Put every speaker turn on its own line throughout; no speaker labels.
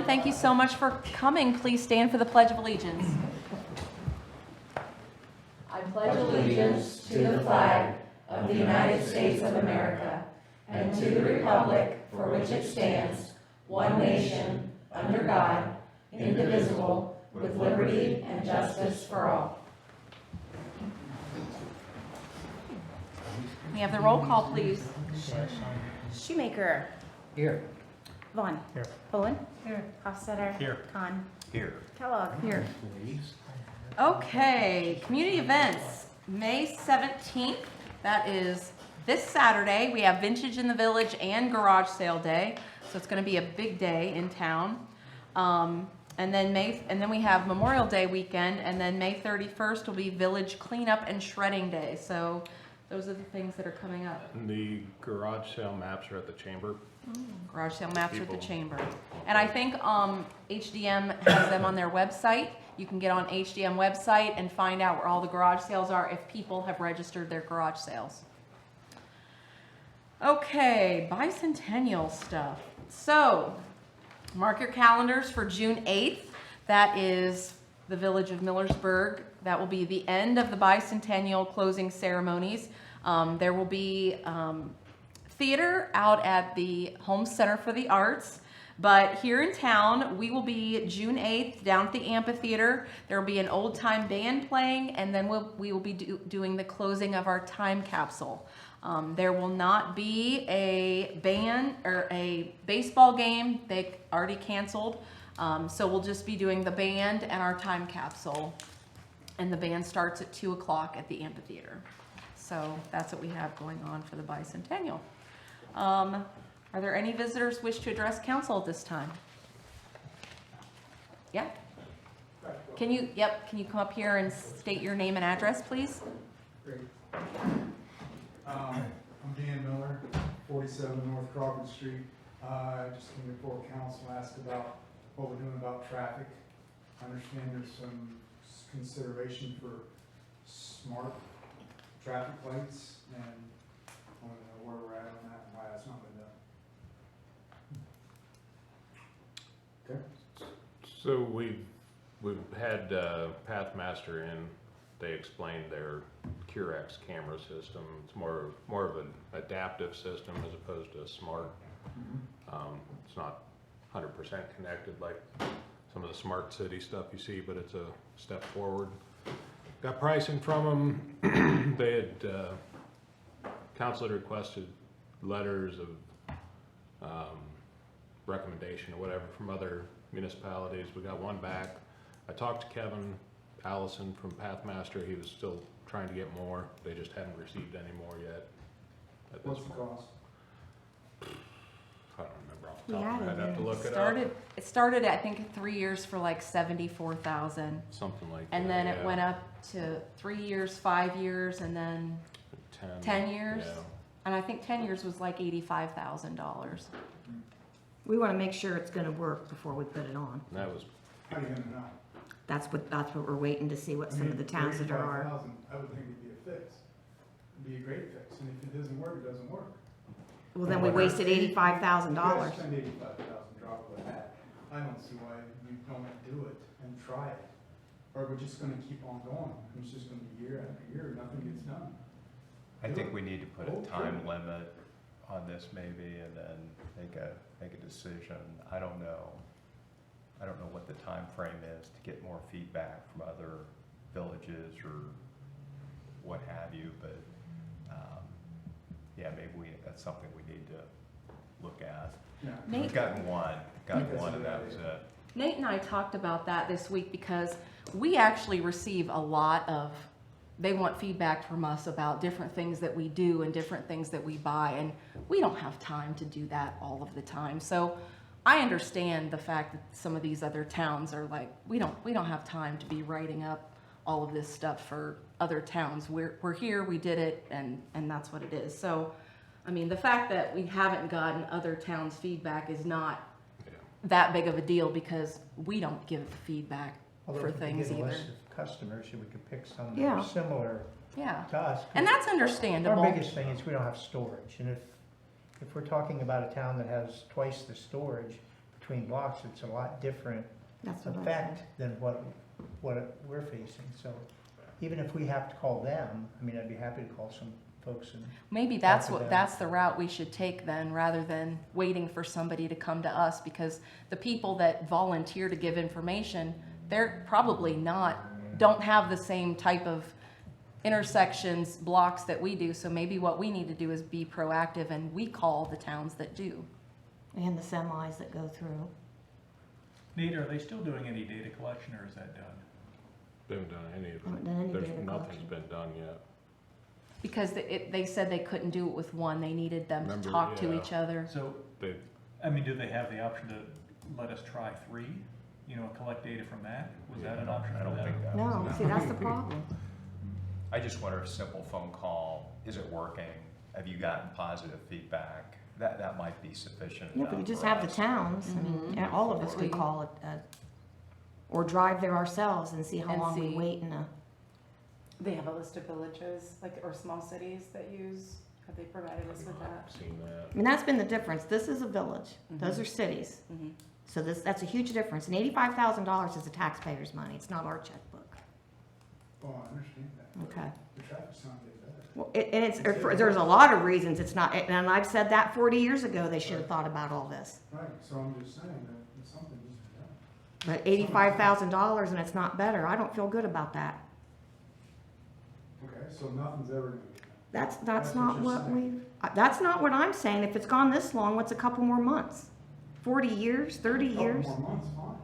thank you so much for coming. Please stand for the Pledge of Allegiance. I pledge allegiance to the flag of the United States of America and to the republic for which it stands, one nation, under God, indivisible, with liberty and justice for all. We have the roll call, please.
Shoemaker.
Here.
Vaughn.
Here.
Bowen. Here. Hofstadter.
Here.
Kahn.
Here.
Kellogg.
Here. Okay, community events, May 17th. That is this Saturday. We have Vintage in the Village and Garage Sale Day, so it's going to be a big day in town. And then we have Memorial Day weekend, and then May 31st will be Village Cleanup and Shredding Day. So those are the things that are coming up.
And the garage sale maps are at the chamber.
Garage sale maps are at the chamber. And I think HDM has them on their website. You can get on HDM website and find out where all the garage sales are if people have registered their garage sales. Okay, bicentennial stuff. So, mark your calendars for June 8th. That is the village of Millersburg. That will be the end of the bicentennial closing ceremonies. There will be theater out at the Home Center for the Arts. But here in town, we will be June 8th down at the amphitheater. There will be an old time band playing, and then we will be doing the closing of our time capsule. There will not be a band or a baseball game. They already canceled. So we'll just be doing the band and our time capsule. And the band starts at 2 o'clock at the amphitheater. So that's what we have going on for the bicentennial. Are there any visitors wish to address council at this time? Yeah? Can you come up here and state your name and address, please?
Great. I'm Dan Miller, 47 North Crawford Street. I just came before council and asked about what we're doing about traffic. I understand there's some consideration for smart traffic lights, and I want to know where we're at on that and why that's not been done. Okay.
So we've had Pathmaster in. They explained their Curex camera system. It's more of an adaptive system as opposed to smart. It's not 100% connected like some of the smart city stuff you see, but it's a step forward. Got pricing from them. They had council had requested letters of recommendation or whatever from other municipalities. We got one back. I talked to Kevin Allison from Pathmaster. He was still trying to get more. They just hadn't received any more yet.
What's the cost?
I don't remember off the top of my head. I'd have to look it up.
It started, I think, 3 years for like $74,000.
Something like that.
And then it went up to 3 years, 5 years, and then 10 years.
Yeah.
And I think 10 years was like $85,000.
We want to make sure it's going to work before we put it on.
And that was
How are you gonna know?
That's what we're waiting to see what some of the towns that are.
85,000, I would think it'd be a fix. It'd be a great fix, and if it doesn't work, it doesn't work.
Well, then we wasted $85,000.
You guys spend 85,000, drop it like that. I don't see why you don't do it and try it. Or we're just gonna keep on going. It's just gonna be year after year, nothing gets done.
I think we need to put a time limit on this maybe, and then make a decision. I don't know what the time frame is to get more feedback from other villages or what have you, but yeah, maybe that's something we need to look at.
Yeah.
We've gotten one, and that was it.
Nate and I talked about that this week because we actually receive a lot of, they want feedback from us about different things that we do and different things that we buy, and we don't have time to do that all of the time. So I understand the fact that some of these other towns are like, we don't have time to be writing up all of this stuff for other towns. We're here, we did it, and that's what it is. So, I mean, the fact that we haven't gotten other towns' feedback is not that big of a deal because we don't give feedback for things either.
Although if we get a list of customers, we could pick some that
Yeah.
are similar
Yeah,
to us.
and that's understandable.
Our biggest thing is we don't have storage, and if we're talking about a town that has twice the storage, between blocks, it's a lot different
That's what I
effect
said.
than what we're facing. So even if we have to call them, I mean, I'd be happy to call some folks and,
Maybe
Talk to them.
that's the route we should take then, rather than waiting for somebody to come to us, because the people that volunteer to give information, they're probably don't have the same type of intersections, blocks that we do, so maybe what we need to do is be proactive and we call the towns that do.
And the semis that go through.
Nate, are they still doing any data collection, or is that done?
They haven't done any of
Haven't
it.
done any
There's,
data
nothing's
collection.
been done yet.
Because they said they couldn't do it with one, they needed them to
Remember,
talk to
yeah.
each other.
So,
They,
I mean, do they have the option to let us try 3? You know, collect data from that? Was that an option
I
for
don't
them?
think that
No,
was.
see, that's the problem.
I just wonder if simple phone call, is it working? Have you gotten positive feedback? That might be sufficient
Yeah,
enough
but you just
for
have the
us.
towns, I mean,
Mhm.
and all of us could call it, or drive there ourselves and see how
And
long we
see.
wait in a,
They have a list of villages, or small cities that use, have they provided us with that?
seen that.
I mean, that's been the difference. This is a village. Those
Mhm.
are cities.
Mhm.
So that's a huge difference. And $85,000 is the taxpayers' money. It's not our checkbook.
Oh, I understand that.
Okay.
The traffic's not getting better.
Well, and there's a lot of reasons it's not, and I've said that 40 years ago, they should have thought about all this.
Right, so I'm just saying that something needs to be done.
But $85,000 and it's not better, I don't feel good about that.
Okay, so nothing's ever gonna get done.
That's
That's
not
what you're
what we, that's not what I'm saying. If it's gone this long, what's a couple more months? 40 years, 30 years?
Couple more months, fine.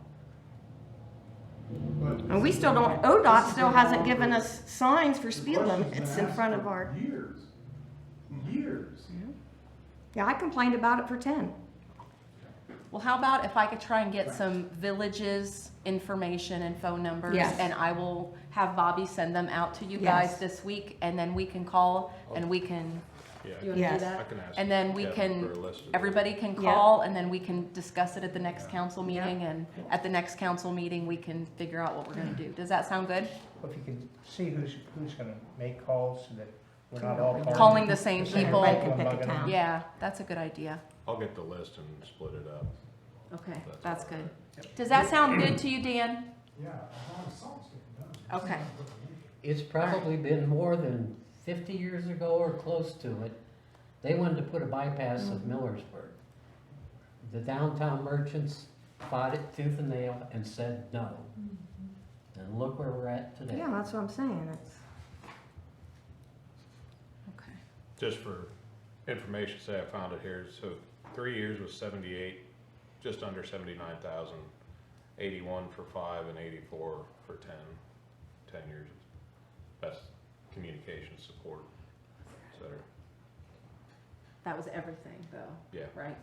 But
And we
this
still
has
don't,
been-
ODOT
this has
still
been
hasn't
going
given
for-
us signs for
the
speed
question's
limits
been
in front
asked
of
for
our,
Years. Years.
yeah, I complained about it for 10.
Well, how about if I could try and get some villages' information and phone numbers?
Yes.
And I will have Bobby send them out to you
Yes.
guys this week, and then we can call and we can,
Yeah,
you wanna
Yes.
do
I
that?
can ask.
And then we
Kevin
can,
for a list of
everybody can
Yeah.
call, and then we can discuss it at the next council meeting, and at the next council meeting, we can figure out what we're gonna do. Does that sound good?
if you can see who's gonna make calls so that we're not all
Calling the same
same
people.
Everybody can pick a
bugging them.
town.
Yeah, that's a good idea.
I'll get the list and split it up.
Okay,
That's
that's
all
good.
right.
Does that sound good to you, Dan?
Yeah, as long as something's getting done.
Okay.
It's probably been more than 50 years ago or close to it. They wanted to put a bypass of Millersburg. The downtown merchants fought it tooth and nail and said no. And look where we're at today.
Yeah, that's what I'm saying. It's,
Okay.
Just for information, say I found it here, so 3 years was 78, just under 79,000, 81 for 5 and 84 for 10 years. That's communication support, et cetera.
That was everything, though,
Yeah,
right?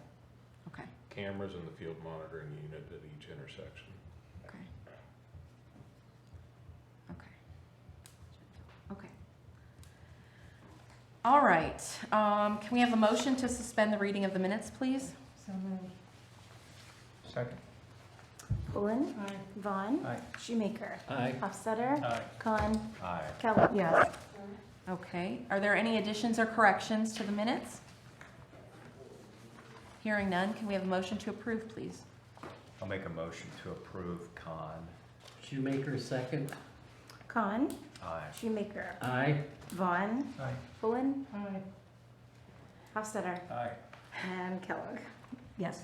Okay,
cameras and the field monitoring unit at each intersection.
okay. Okay. Okay. All right, can we have a motion to suspend the reading of the minutes, please?
Second.
Pullen. Vaughn.
Aye.
Shoemaker.
Aye.
Hofstadter.
Aye.
Khan.
Aye.
Keller.
yes.
Okay, are there any additions or corrections to the minutes? Hearing none, can we have a motion to approve, please?
I'll make a motion to approve Khan.
Shoemaker second.
Khan.
Aye.
Shoemaker.
Aye.
Vaughn.
Aye.
Pullen. Hofstadter.
Aye.
And Kellogg.
Yes.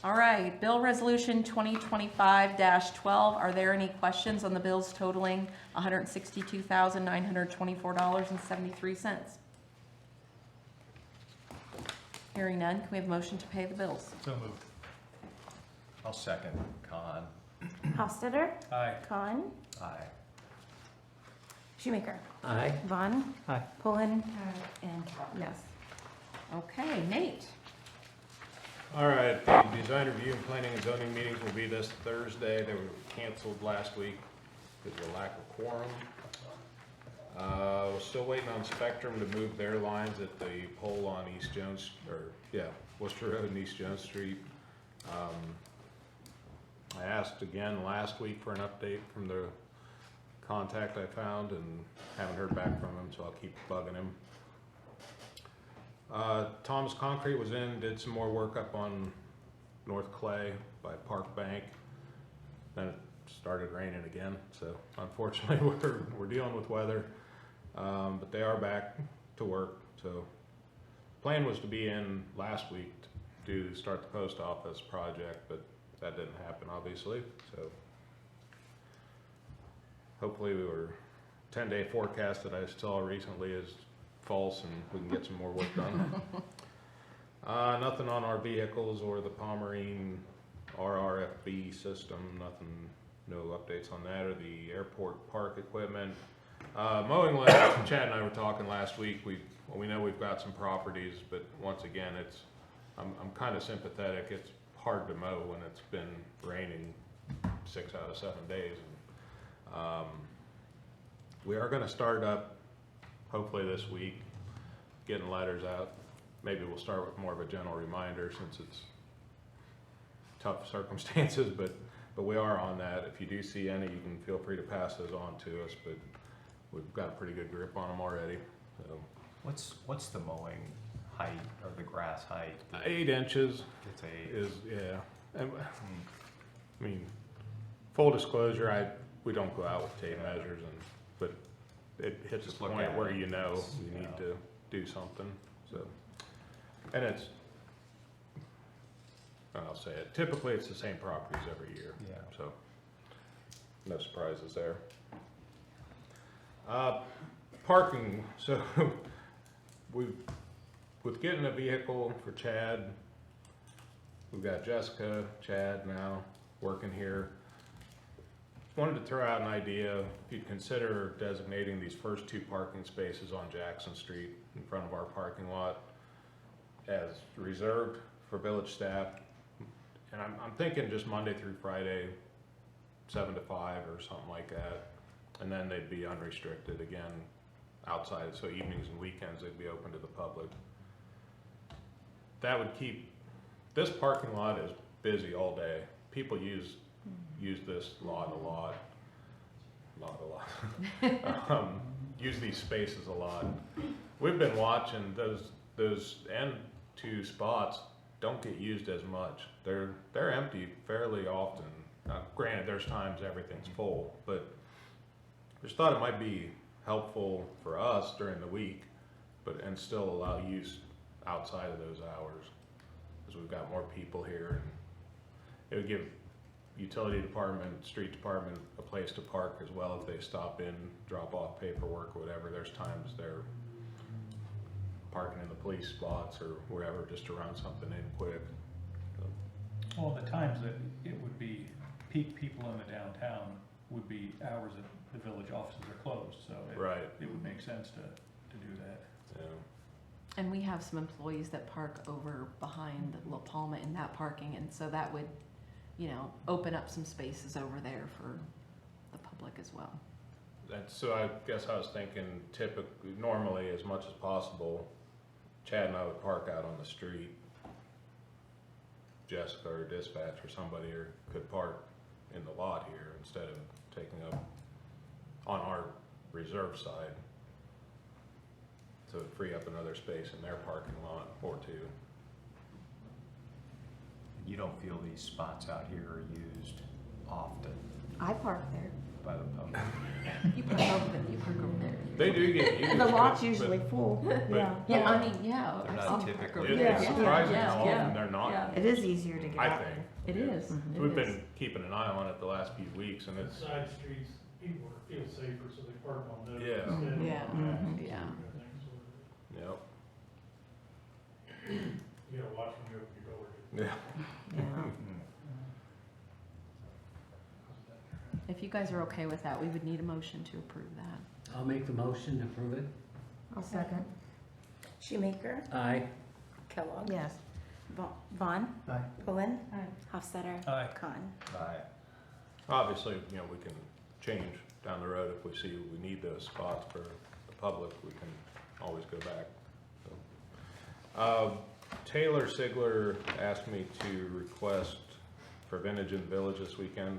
All right, Bill Resolution 2025-12, are there any questions on the bills totaling $162,924.73? Hearing none, can we have a motion to pay the bills?
So moved.
I'll second Khan.
Hofstadter.
Aye.
Khan.
Aye.
Shoemaker.
Aye.
Vaughn.
Aye.
Pullen. And Kellogg.
Yes.
Okay, Nate.
All right, the design review and planning and zoning meetings will be this Thursday. They were canceled last week because of a lack of quorum. We're still waiting on Spectrum to move their lines at the pole on East Jones, Worcester Road and East Jones Street. I asked again last week for an update from the contact I found and haven't heard back from him, so I'll keep bugging him. Thomas Concrete was in, did some more work up on North Clay by Park Bank. Then it started raining again, so unfortunately we're dealing with weather. But they are back to work, so plan was to be in last week to start the post office project, but that didn't happen obviously, so hopefully we were 10-day forecast that I saw recently is false and we can get some more work done. Nothing on our vehicles or the Pomerine RRFB system, nothing, no updates on that, or the airport park equipment. Mowing list, Chad and I were talking last week, we know we've got some properties, but once again, I'm kind of sympathetic. It's hard to mow when it's been raining 6 out of 7 days. We are gonna start up hopefully this week, getting letters out. Maybe we'll start with more of a gentle reminder since it's tough circumstances, but we are on that. If you do see any, you can feel free to pass those on to us, but we've got a pretty good grip on them already. So.
What's the mowing height or the grass height?
8 inches
It's 8.
is, yeah. And, I mean, full disclosure, we don't go out with tape measures, but it hits
Just
a
look
point
at
where
it.
you know you
Yeah.
need to do something, so. And I'll say it, typically it's the same properties every year.
Yeah.
So, no surprises there. Parking, so with getting a vehicle for Chad, we've got Jessica, Chad now working here. Wanted to throw out an idea, if you'd consider designating these first 2 parking spaces on Jackson Street in front of our parking lot as reserved for village staff. And I'm thinking just Monday through Friday, 7 to 5 or something like that. And then they'd be unrestricted again outside, so evenings and weekends they'd be open to the public. That would keep, this parking lot is busy all day. People use this lot a lot. Use these spaces a lot. We've been watching those end 2 spots don't get used as much. They're empty fairly often. Now, granted, there's times everything's full, but just thought it might be helpful for us during the week, and still allow use outside of those hours, because we've got more people here, and it would give utility department, street department a place to park as well if they stop in, drop off paperwork or whatever. There's times they're parking in the police spots or wherever just to run something in quick.
Well, the times that it would be peak people in the downtown would be hours that the village offices are closed, so
Right.
it would make sense to do that.
Yeah.
And we have some employees that park over behind La Palma in that parking, and so that would, open up some spaces over there for the public as well.
And so I guess I was thinking typically, normally as much as possible, Chad and I would park out on the street. Jessica or dispatch or somebody could park in the lot here instead of taking up on our reserve side. So it'd free up another space in their parking lot or 2.
You don't feel these spots out here are used often
I park there.
by the public?
You park over there.
They do get used.
The lot's
but-
usually full, yeah.
Yeah, I mean, yeah.
They're
I've
not
seen you park
typically-
over
It's
there.
Yeah.
surprising
Yeah,
how
yeah,
often they're not.
yeah.
It is easier to get
I
out
think.
It is.
Mhm.
We've been keeping an eye on it the last few weeks, and it's,
Side streets, people feel safer, so they park on those.
Yeah.
instead of
Yeah.
on that.
Mhm.
Yeah.
yep,
You gotta watch when you open your door.
yeah.
Yeah.
If you guys are okay with that, we would need a motion to approve that.
I'll make the motion to approve it.
I'll second.
Shoemaker,
Aye.
Kellogg.
Yes.
Vaughn.
Aye.
Pullen.
Aye.
Hofstadter.
Aye.
Khan.
Aye.
Obviously, we can change down the road if we see we need those spots for the public, we can always go back. So. Taylor Sigler asked me to request for Vintage in the Village this weekend,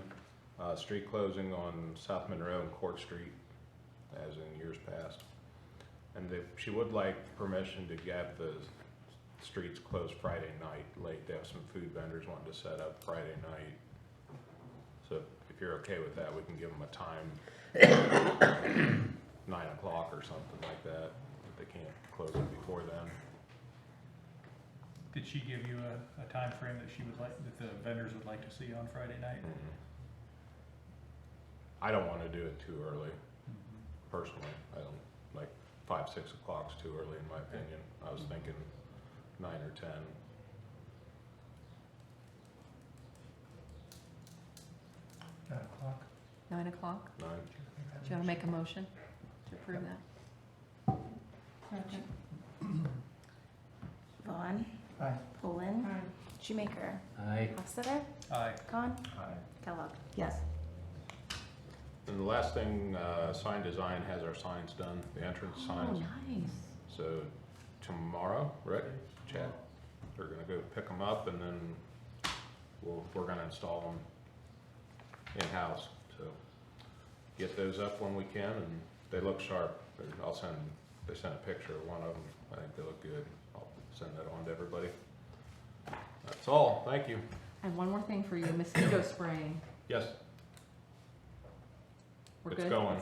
street closing on South Monroe and Court Street, as in years past. And she would like permission to get the streets closed Friday night late. They have some food vendors wanting to set up Friday night. So if you're okay with that, we can give them a time, 9 o'clock or something like that, if they can't close it before then.
Did she give you a time frame that she would like, that the vendors would like to see on Friday night?
I don't want to do it too early, personally. I don't, like 5, 6 o'clock's too early in my opinion. I was thinking 9 or 10.
$9:00.
9 o'clock?
9.
Do you want to make a motion to approve that?
Vaughn,
Aye.
Poland, Shoemaker,
Aye.
Hofstadter,
Aye.
Khan,
Aye.
Kellogg.
Yes.
And the last thing, Sign Design has our signs done, the entrance
Oh,
signs.
nice.
So tomorrow, right, Chad? We're gonna go pick them up and then we're gonna install them in-house. So get those up when we can, and they look sharp. They sent a picture of one of them. I think they look good. I'll send that on to everybody. That's all, thank you.
And one more thing for you, mosquito spraying.
Yes,
We're
it's
good?
going.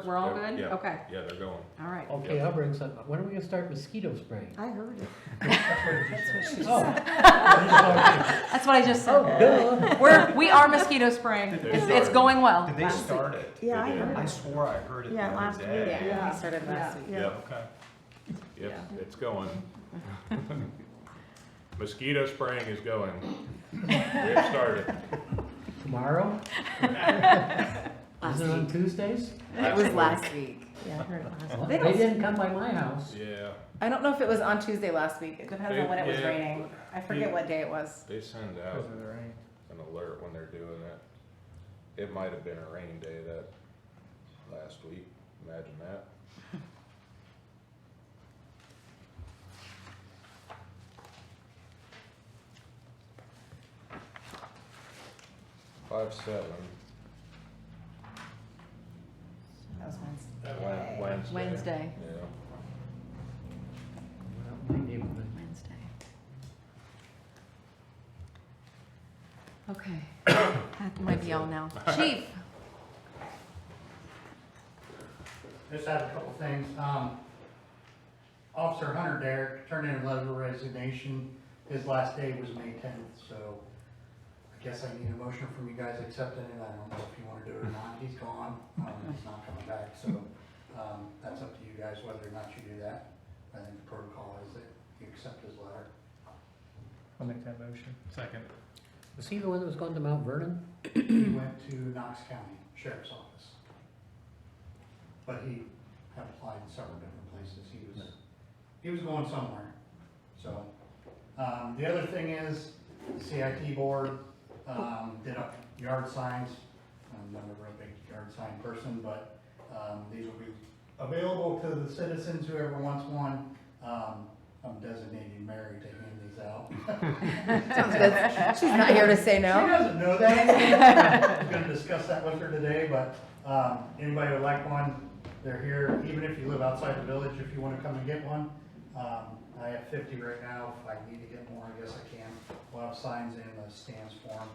We're all good?
Yeah.
Okay,
Yeah, they're going.
all right.
Okay, I'll bring some, when are we gonna start mosquito spraying?
I heard it.
Oh.
That's what I just
Oh,
said.
duh.
We are mosquito spraying. It's going well.
Did they start it?
Yeah, I
They did.
heard
I
it.
swore I heard it the
Yeah,
other
last
day.
week. Yeah.
We started last week.
Yeah.
Yep,
Okay.
yep, it's going. Mosquito spraying is going. We have started.
Tomorrow? Is it on Tuesdays?
It was last week.
Yeah, I heard it last
Well,
They
They
don't-
didn't come by my house.
Yeah,
I don't know if it was on Tuesday last week. It depends on when it was
Yeah.
raining. I forget what day it was.
they send out
Because of the rain.
an alert when they're doing it. It might have been a rain day that last week, imagine that. Five, 7,
That was Wednesday.
Wednesday.
Wednesday.
Yeah.
Well, my neighborhood.
Wednesday. Okay, that might be all now. Chief,
Just had a couple things. Officer Hunter Derrick turned in a letter of resignation. His last day was May 10th, so I guess I need a motion from you guys accepting it. I don't know if you want to do it or not. He's gone. He's not coming back, so that's up to you guys whether or not you do that. I think the protocol is that you accept his letter.
I'll make that motion.
Second.
Was he the one that was going to Mount Vernon?
He went to Knox County Sheriff's Office. But he had applied in several different places. He was going somewhere. So, the other thing is, the CIT board, did up yard signs. I'm not a real big yard sign person, but, these will be available to the citizens, whoever wants one. I'm designating Mary to hand these out.
Sounds good. She's not here to say
She
no.
doesn't know that. I was gonna discuss that with her today, but, anybody would like one, they're here, even if you live outside the village, if you wanna come and get one. I have 50 right now, if I need to get more, I guess I can. We'll have signs in the stands for them.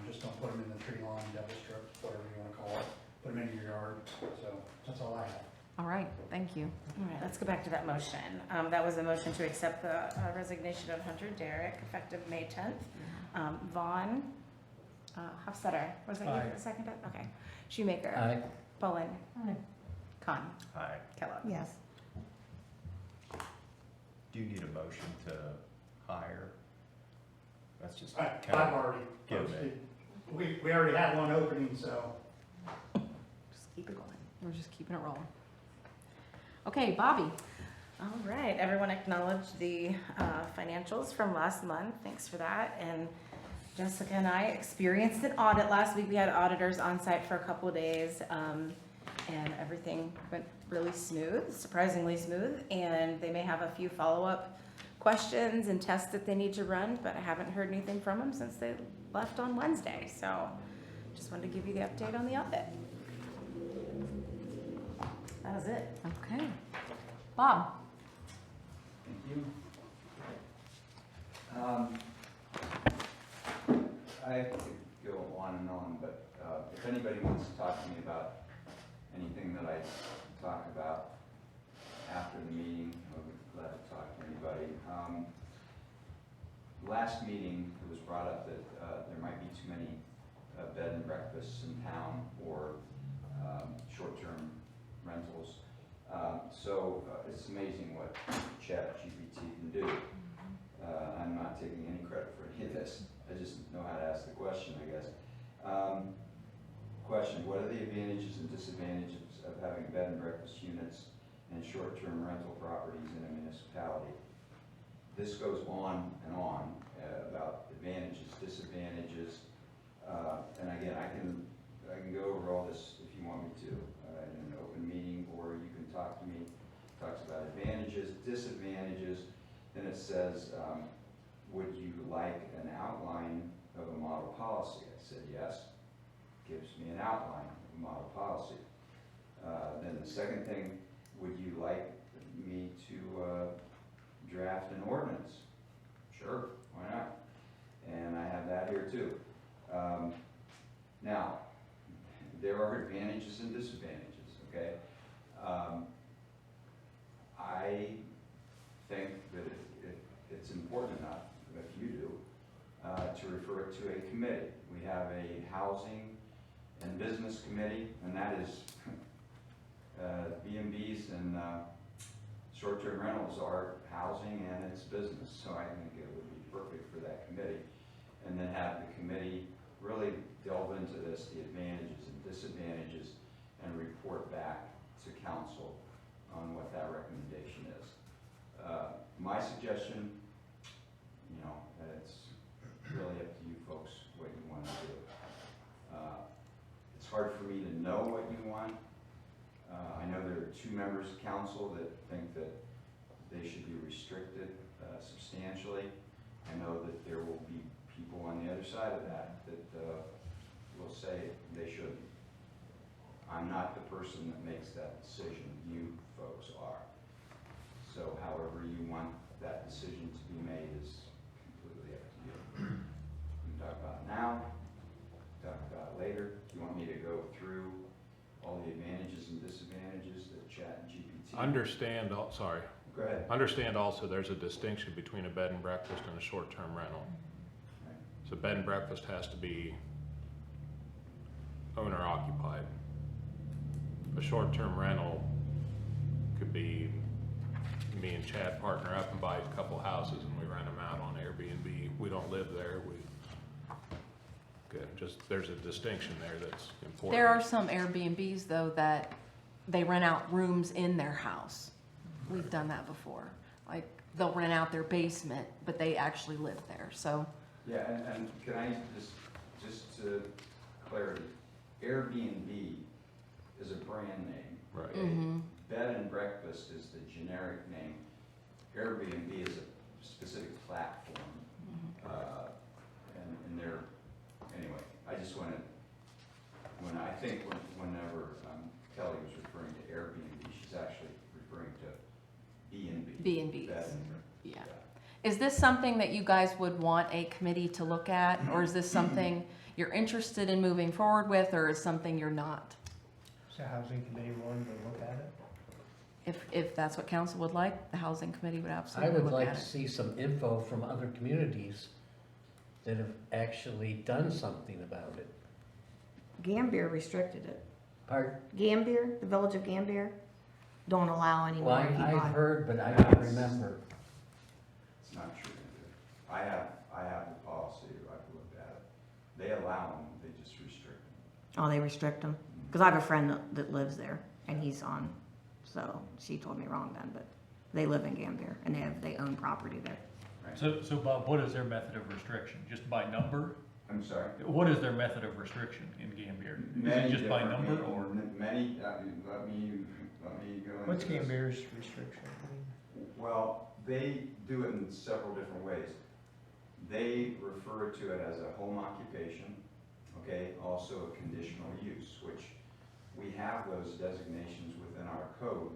Just don't put them in the tree line, double strip, whatever you wanna call it. Put them in your yard, so that's all I have.
all right, thank you.
All right, let's go back to that motion. That was a motion to accept the resignation of Hunter Derrick, effective May 10th. Vaughn, Hofstadter, was that you
Aye.
that seconded? Okay. Shoemaker.
Aye.
Bowen. Khan.
Aye.
Kellogg.
Yes.
Do you need a motion to hire? That's just
I've
kind of
already
give
posted.
it.
We already had one opening, so.
Just keep it going.
We're just keeping it rolling. Okay, Bobby.
All right, everyone acknowledged the financials from last month. Thanks for that. And Jessica and I experienced an audit last week. We had auditors on site for a couple of days, and everything went really smooth, surprisingly smooth. And they may have a few follow-up questions and tests that they need to run, but I haven't heard anything from them since they left on Wednesday. So just wanted to give you the update on the audit. That was it.
Okay. Bob.
Thank you. I could go on and on, but if anybody wants to talk to me about anything that I talk about after the meeting, I'll be glad to talk to anybody. Last meeting, it was brought up that there might be too many bed and breakfasts in town or short-term rentals. So it's amazing what ChatGPT can do. I'm not taking any credit for any of this. I just know how to ask the question, I guess. Question, what are the advantages and disadvantages of having bed and breakfast units and short-term rental properties in a municipality? This goes on and on about advantages, disadvantages, and again, I can go over all this if you want me to in an open meeting, or you can talk to me. It talks about advantages, disadvantages, then it says, would you like an outline of a model policy? I said yes. Gives me an outline of a model policy. Then the second thing, would you like me to draft an ordinance? Sure, why not? And I have that here too. Now, there are advantages and disadvantages, okay? I think that it's important enough, if you do, to refer it to a committee. We have a housing and business committee, and that is B&Bs and short-term rentals are housing and it's business, so I think it would be perfect for that committee. And then have the committee really delve into this, the advantages and disadvantages, and report back to council on what that recommendation is. My suggestion, you know, it's really up to you folks what you want to do. It's hard for me to know what you want. I know there are 2 members of council that think that they should be restricted substantially. I know that there will be people on the other side of that will say they shouldn't. I'm not the person that makes that decision. You folks are. So however you want that decision to be made is completely up to you. We can talk about it now, talk about it later. Do you want me to go through all the advantages and disadvantages that ChatGPT?
Understand, sorry.
Go ahead.
Understand also there's a distinction between a bed and breakfast and a short-term rental.
Right.
So bed and breakfast has to be owner occupied. A short-term rental could be me and Chad partner up and buy a couple houses and we rent them out on Airbnb. We don't live there. There's a distinction there that's important.
There are some Airbnbs though that they rent out rooms in their house. We've done that before. Like they'll rent out their basement, but they actually live there, so.
Yeah, and can I just to clarity, Airbnb is a brand name.
Right.
Okay?
Mhm.
Bed and breakfast is the generic name. Airbnb is a specific platform. And they're, anyway, I just wanted, whenever Kelly was referring to Airbnb, she's actually referring to B&B.
B&Bs.
Bed and
Yeah. Is this something that you guys would want a committee to look at, or is this something you're interested in moving forward with, or is something you're not?
Is the housing committee willing to look at it?
If that's what council would like, the housing committee would
I
absolutely
would
look
like
at
to
it.
see some info from other communities that have actually done something about it.
Gambier restricted it.
Pardon?
Gambier, the village of Gambier, don't allow any
Well,
more people.
I've heard, but I don't remember.
It's not true. I have the policy, I've looked at it. They allow them, they just restrict them.
Oh, they restrict them? Because I have a friend that lives there, and he's on, so she told me wrong then, but they live in Gambier, and they own property there.
Right?
So Bob, what is their method of restriction? Just by number?
I'm sorry?
What is their method of restriction in Gambier? Is
Many
it just by
different-
number or?
Many, let me go into
What's
this.
Gambier's restriction?
Well, they do it in several different ways. They refer to it as a home occupation, okay, also a conditional use, which we have those designations within our code,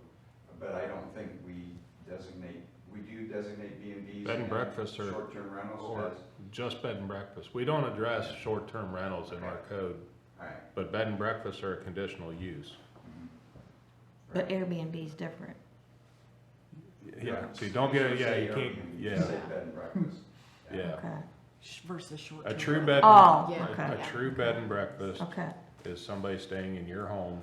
but I don't think we designate we do designate B and Bs.
Bed and breakfasts are-
Short-term rentals
or
as,
just bed and breakfast. We don't address short-term rentals in our code,
alright.
but bed and breakfasts are a conditional use.
But Airbnb is different.
Yeah, so you don't get, yeah, you can't, yeah,
Say bed and breakfast.
yeah.
Okay,
Versus short.
A true bed,
Oh,
Yeah.
okay.
a true bed and breakfast
okay.
is somebody staying in your home,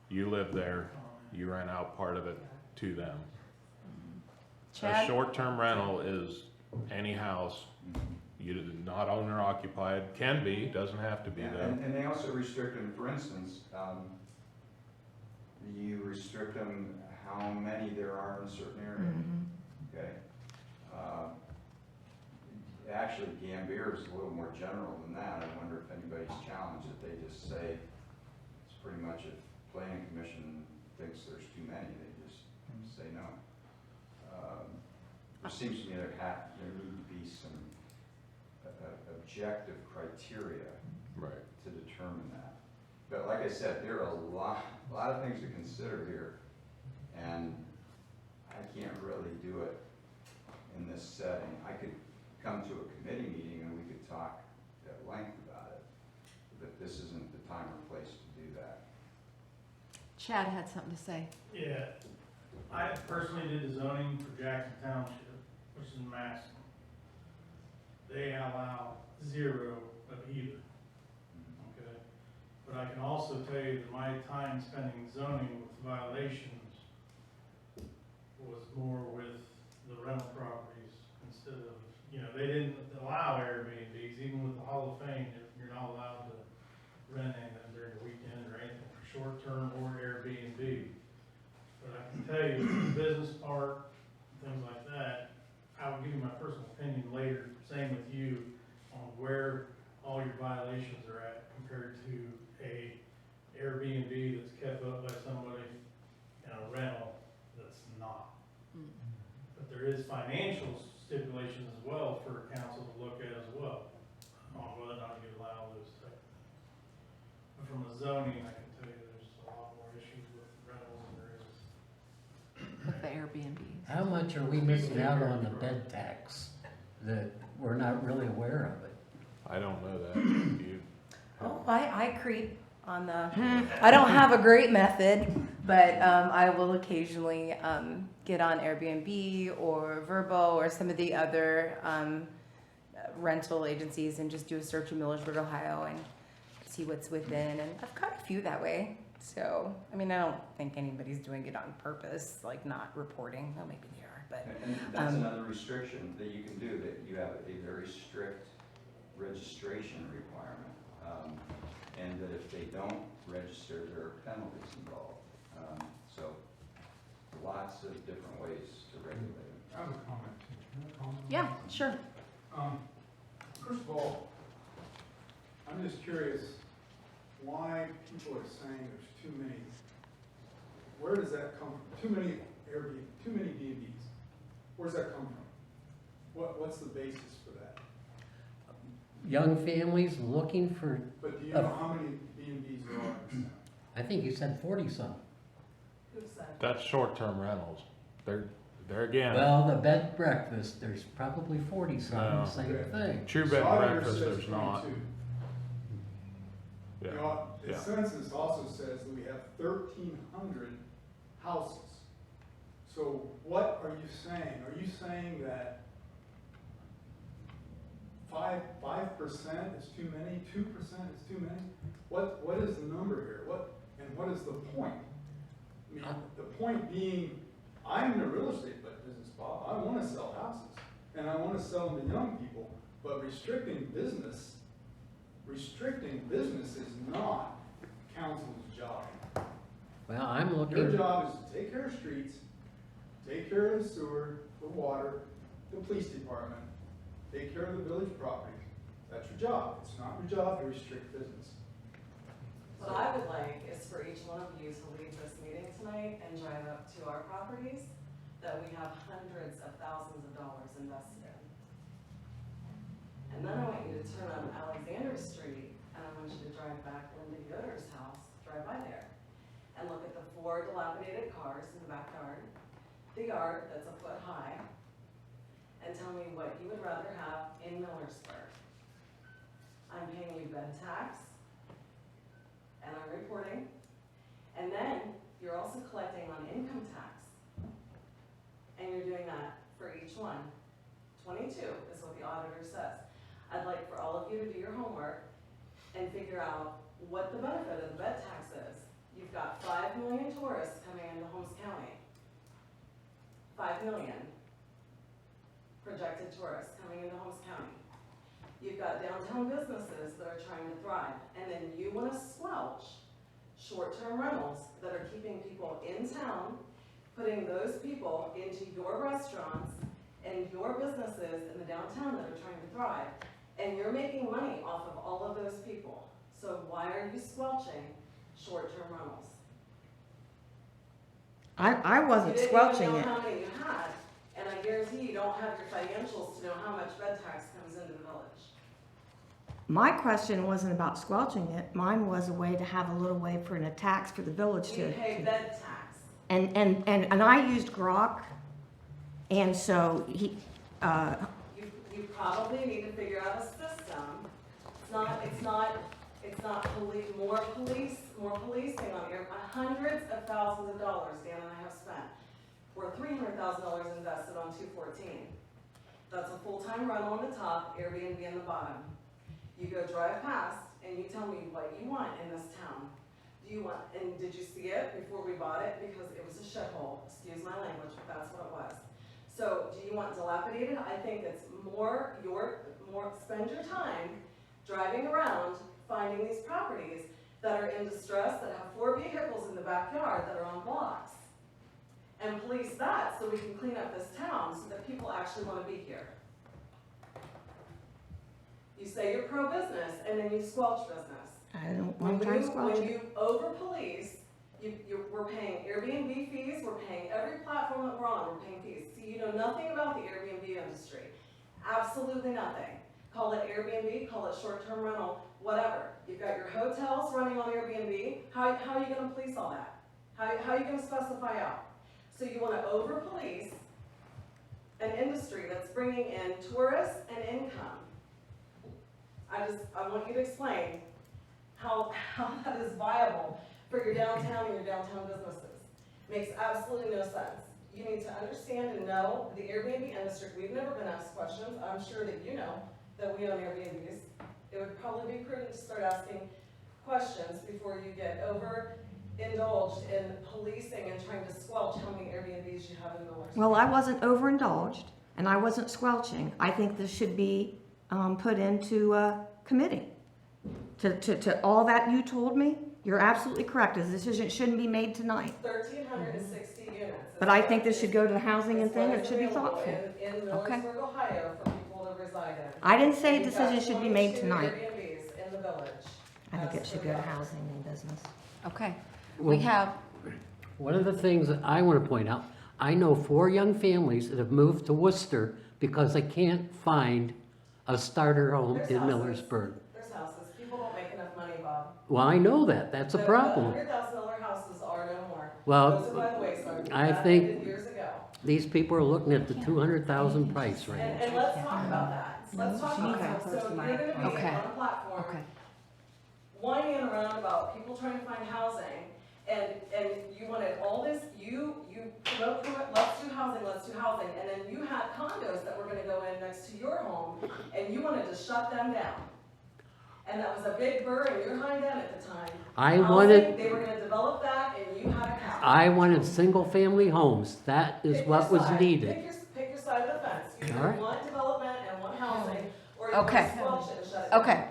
you live there, you rent out part of it to them. A
Chad?
short-term rental is any house, you not owner occupied, can be, doesn't have to be
Yeah,
though.
and they also restrict them, for instance, you restrict them how many there are in a certain area,
Mhm.
okay? Actually, Gambier is a little more general than that. I wonder if anybody's challenged it. They just say, it's pretty much if planning commission thinks there's too many, they just say no. There seems to me there need to be some objective criteria
Right.
to determine that. But like I said, there are a lot of things to consider here, and I can't really do it in this setting. I could come to a committee meeting and we could talk at length about it, but this isn't the time or place to do that.
Chad had something to say.
Yeah, I personally did the zoning for Jackson Township, which is maximum. They allow 0 of either, okay? But I can also tell you that my time spending zoning with violations was more with the rental properties instead of, they didn't allow Airbnbs, even with the Hall of Fame, you're not allowed to rent anything during the weekend or anything for short-term or Airbnb. But I can tell you, the business part, things like that, I will give you my personal opinion later, same with you, on where all your violations are at compared to a Airbnb that's kept up by somebody and a rental that's not. But there is financial stipulations as well for council to look at as well, on whether or not you allow those type of things. But from a zoning, I can tell you there's a lot more issues with rentals than there is.
With the Airbnb.
How much are we missing out on the bed tax that we're not really aware of it?
I don't know that. You,
Oh, I creep on the, I don't have a great method, but I will occasionally get on Airbnb or Vrbo or some of the other rental agencies and just do a search in Millersburg, Ohio and see what's within. And I've caught a few that way. So, I mean, I don't think anybody's doing it on purpose, like not reporting. Well, maybe they are, but.
And that's another restriction that you can do, that you have a very strict registration requirement. And that if they don't register, there are penalties involved. So lots of different ways to regulate it.
I have a comment. Can I comment on
Yeah,
that?
sure.
First of all, I'm just curious why people are saying there's too many. Where does that come from? Too many Airbnb, too many B&Bs. Where does that come from? What's the basis for that?
Young families looking for,
But do you know how many B&Bs there are in this town?
I think you said 40-some.
that's short-term rentals. They're again,
Well, the bed and breakfast, there's probably 40-some,
No.
same thing.
true bed and
Auditor
breakfast,
says
there's not.
22.
Yeah,
The
yeah.
census also says that we have 1,300 houses. So what are you saying? Are you saying that 5% is too many, 2% is too many? What is the number here? What is the point? I mean, the point being, I'm in the real estate business, Bob. I want to sell houses, and I want to sell them to young people. But restricting business is not council's job.
Well, I'm
Your
looking,
job is to take care of streets, take care of the sewer, the water, the police department, take care of the village property. That's your job. It's not your job to restrict business.
What I would like is for each one of you to leave this meeting tonight and drive up to our properties that we have hundreds of thousands of dollars invested in. And then I want you to turn on Alexander Street and I want you to drive back Linda Yoder's house, drive by there, and look at the 4 dilapidated cars in the backyard, the yard that's a foot high and tell me what you would rather have in Millersburg. I'm paying you bed tax, and I'm reporting, and then you're also collecting on income tax. And you're doing that for each one. 22 is what the auditor says. I'd like for all of you to do your homework and figure out what the benefit of the bed tax is. You've got 5 million tourists coming into Holmes County. 5 million projected tourists coming into Holmes County. You've got downtown businesses that are trying to thrive, and then you want to squelch short-term rentals that are keeping people in town, putting those people into your restaurants and your businesses in the downtown that are trying to thrive, and you're making money off of all of those people. So why are you squelching short-term rentals?
I wasn't squelching
You
it.
didn't even know how many you had, and I guarantee you don't have your financials to know how much bed tax comes into the village.
My question wasn't about squelching it. Mine was a way to have a little way for a tax for the village
We
to.
pay bed tax.
And I used Grok, and so he,
You probably need to figure out a system. It's not more policing on here. Hundreds of thousands of dollars Dan and I have spent. We're $300,000 invested on 214. That's a full-time rental on the top, Airbnb on the bottom. You go drive past and you tell me what you want in this town. Do you want, and did you see it before we bought it? Because it was a shithole, excuse my language, but that's what it was. So do you want dilapidated? I think it's spend your time driving around, finding these properties that are in distress, that have 4 vehicles in the backyard that are on blocks. And police that so we can clean up this town so that people actually want to be here. You say you're pro-business and then you squelch business.
I'm trying to squelch
When
it.
you over-police, we're paying Airbnb fees, we're paying every platform that we're on, we're paying fees. See, you know nothing about the Airbnb industry. Absolutely nothing. Call it Airbnb, call it short-term rental, whatever. You've got your hotels running on Airbnb. How are you going to police all that? How are you going to specify out? So you want to over-police an industry that's bringing in tourists and income. I want you to explain how that is viable for your downtown and your downtown businesses. Makes absolutely no sense. You need to understand and know the Airbnb industry. We've never been asked questions. I'm sure that you know that we own Airbnbs. It would probably be prudent to start asking questions before you get overindulged in policing and trying to squelch how many Airbnbs you have in the Millersburg.
Well, I wasn't overindulged, and I wasn't squelching. I think this should be put into a committee. To all that you told me, you're absolutely correct. This decision shouldn't be made tonight.
1,360 units.
But I think this should go to the housing and thing, it should be thoughtful.
In
Okay.
Millersburg, Ohio, for people to reside in.
I didn't say a
You've got
decision should be made
22
tonight.
Airbnbs in the village.
I think it
That's
should
the
go to
reality.
housing and business.
Okay,
Well,
we have,
One of the things that I want to point out, I know 4 young families that have moved to Worcester because they can't find a starter home
There's
in
houses.
Millersburg.
There's houses. People don't make enough money, Bob.
Well, I know that, that's a
The
problem.
$100,000 houses are no more.
Well,
Those are by the wayside.
I
That
think-
ended years ago.
These people are looking at the 200,000 price range.
And let's talk about that. Let's talk about that. So you're gonna be
Okay.
on a platform
okay,
whining around about people trying to find housing, and you wanted all this, you promote, let's do housing, and then you had condos that were gonna go in next to your home, and you wanted to shut them down. And that was a big burr in your hind end at the time.
I
Housing,
wanted,
they were gonna develop that, and you had a cap.
I wanted single-family homes. That is
Pick
what
your
was
side.
needed.
Pick your side of the fence. You
All right.
either want development and want housing, or you want
Okay.
to squelch it and shut it down.
okay.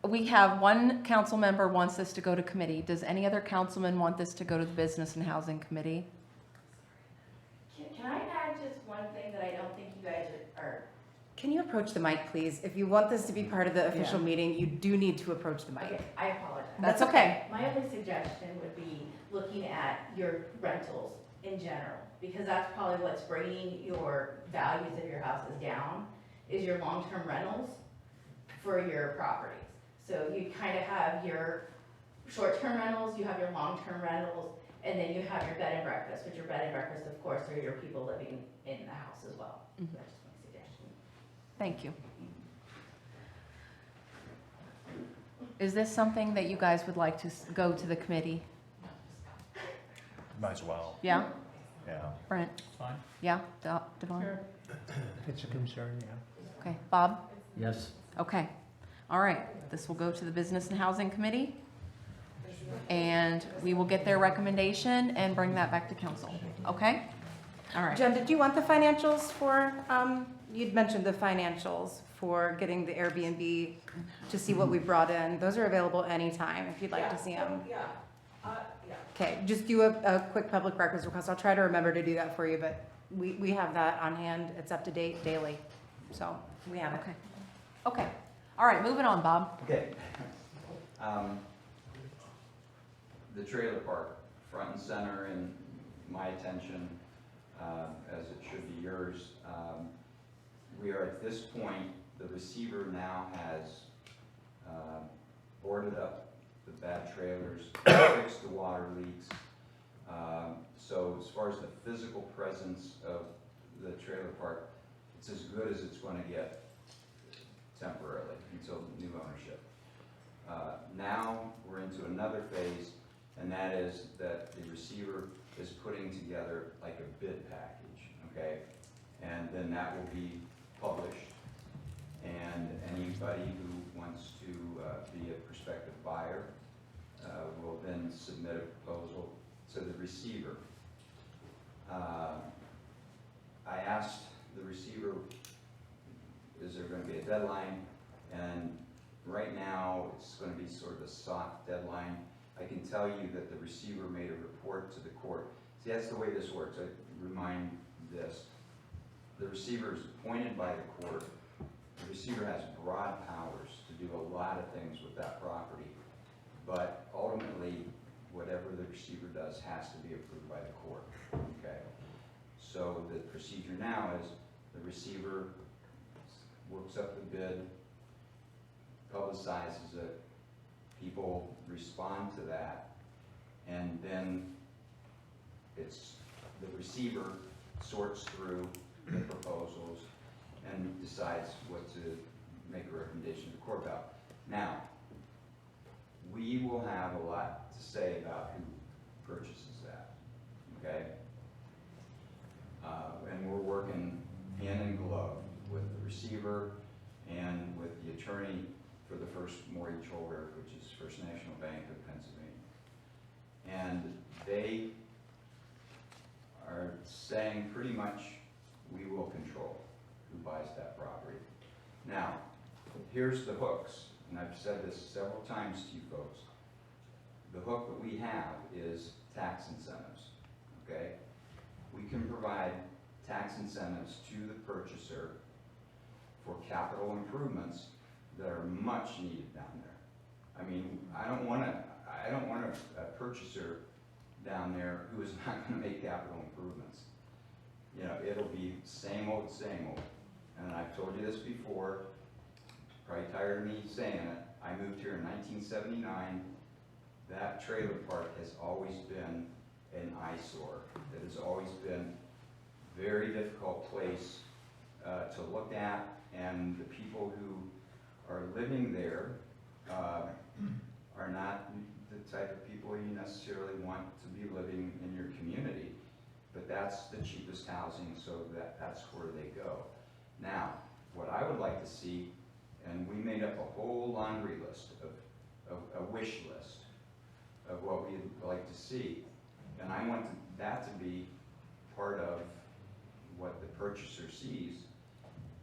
We have one council member wants this to go to committee. Does any other councilman want this to go to the Business and Housing Committee?
Can I add just one thing that I don't think you guys are,
Can you approach the mic, please? If you want this to be part of the official meeting, you do need to approach the mic.
okay, I apologize.
That's okay.
My only suggestion would be looking at your rentals in general, because that's probably what's bringing your values of your houses down, is your long-term rentals for your properties. So you kind of have your short-term rentals, you have your long-term rentals, And then you have your bed and breakfast, which your bed and breakfast, of course, are your people living in the house as well.
Mhm.
That's just my suggestion.
Thank you. Is this something that you guys would like to go to the committee?
Might as well,
Yeah?
yeah.
Brent?
Fine.
Yeah? Devon?
If it's a concern, yeah.
Okay. Bob?
Yes.
Okay. All right. This will go to the Business and Housing Committee. And we will get their recommendation and bring that back to council. Okay? All right.
Jen, did you want the financials for, you'd mentioned the financials for getting the Airbnb to see what we brought in. Those are available anytime if you'd like to see them.
Yeah, yeah.
Okay, just do a quick public records request. I'll try to remember to do that for you, but we have that on hand. It's up to date daily. So we have it.
Okay. Okay. All right. Moving on, Bob.
Okay. The trailer park, front and center in my attention, as it should be yours. We are at this point, the receiver now has boarded up the bad trailers, fixed the water leaks. So as far as the physical presence of the trailer park, it's as good as it's going to get temporarily until new ownership. Now we're into another phase, and that is that the receiver is putting together like a bid package, okay? And then that will be published, and anybody who wants to be a prospective buyer will then submit a proposal to the receiver. I asked the receiver, is there going to be a deadline? And right now, it's going to be sort of a soft deadline. I can tell you that the receiver made a report to the court. See, that's the way this works. I remind this. The receiver is appointed by the court. The receiver has broad powers to do a lot of things with that property. But ultimately, whatever the receiver does has to be approved by the court, okay? So the procedure now is the receiver works up the bid, publicizes it, people respond to that, and then it's the receiver sorts through the proposals and decides what to make a recommendation to the court about. Now, we will have a lot to say about who purchases that, okay? And we're working hand in glove with the receiver and with the attorney for the first mortgage holder, which is First National Bank of Pennsylvania. And they are saying pretty much we will control who buys that property. Now, here's the hooks, and I've said this several times to you folks. The hook that we have is tax incentives, okay? We can provide tax incentives to the purchaser for capital improvements that are much needed down there. I mean, I don't want a purchaser down there who is not going to make capital improvements. You know, it'll be same old, same old. And I've told you this before, probably tired of me saying it. I moved here in 1979. That trailer park has always been an eyesore. It has always been a very difficult place to look at, and the people who are living there are not the type of people you necessarily want to be living in your community. But that's the cheapest housing, so that's where they go. Now, what I would like to see, and we made up a whole laundry list of a wish list of what we'd like to see. And I want that to be part of what the purchaser sees